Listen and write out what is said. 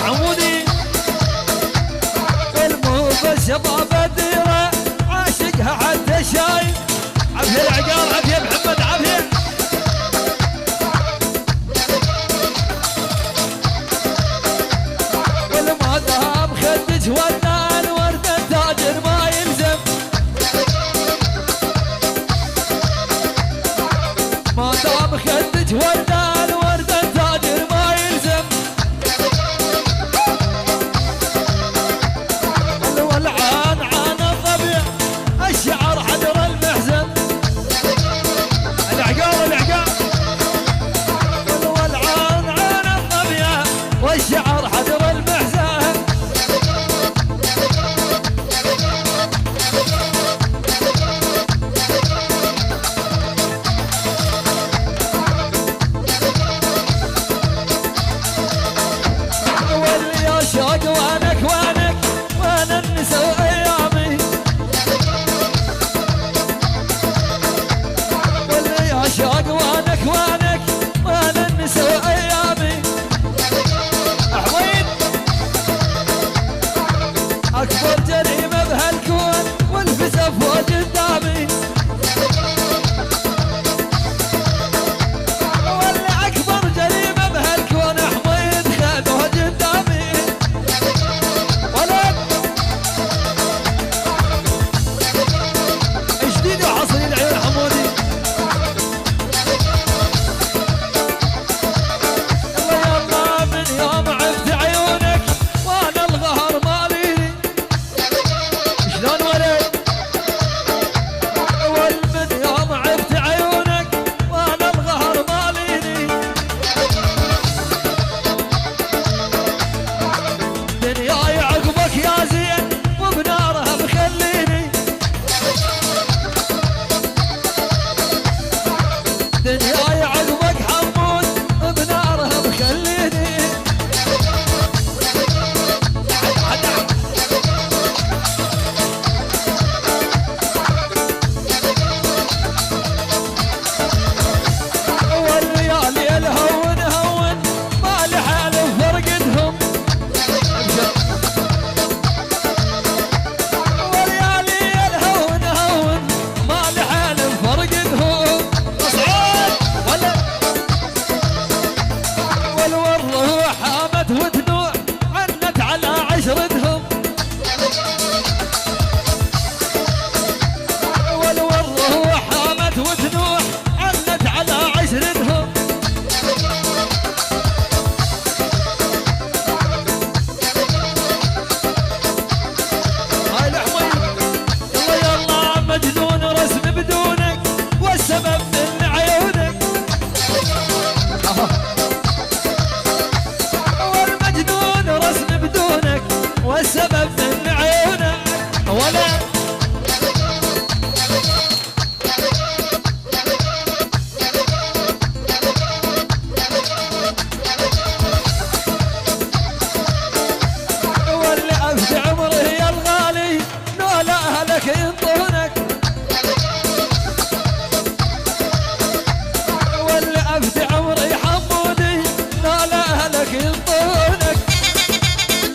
عمودي الموفى شباب الديرة عاشقها حتى شاي عافية العقال عافية محمد عافية والما دام خدج ولنا الورد التاجر ما يلزم ما دام خدج ولنا الورد التاجر ما يلزم الولعان عن الضبيع الشعر حجر المحزن العقال الولعان عن الضبيع والشعر حجر المحزن واللي يا شوق وانك وانا النسا وايامي واللي يا شوق وانك وانا النسا وايامي حويد اكبر جريمه بهالكون والفزه فوق قدامي ولا اكبر جريمه بهالكون حويد خذوها قدامي ولد جديد وحصري العيون حمودي يلا من يوم عفت عيونك وانا الغهر ماليني شلون ولد والمن يوم عفت عيونك وانا الغهر ماليني دنياي عقبك يا زين وبنارها مخليني دنياي عقبك حمود بنارها مخليني والليالي الهون ما لحال فرقتهم والليالي الهون ما لحال فرقتهم اصعد ولا والوره حامت ودنوع عنت على عشرتهم والوره حامت ودنوع عنت على عشرتهم هاي الحميد يلا مجنون رسم بدونك والسبب من عيونك والمجنون رسم بدونك والسبب من عيونك ولا واللي أفدى عمره يا الغالي نول أهلك ينطونك واللي أفدى عمري حمودي نول أهلك ينطونك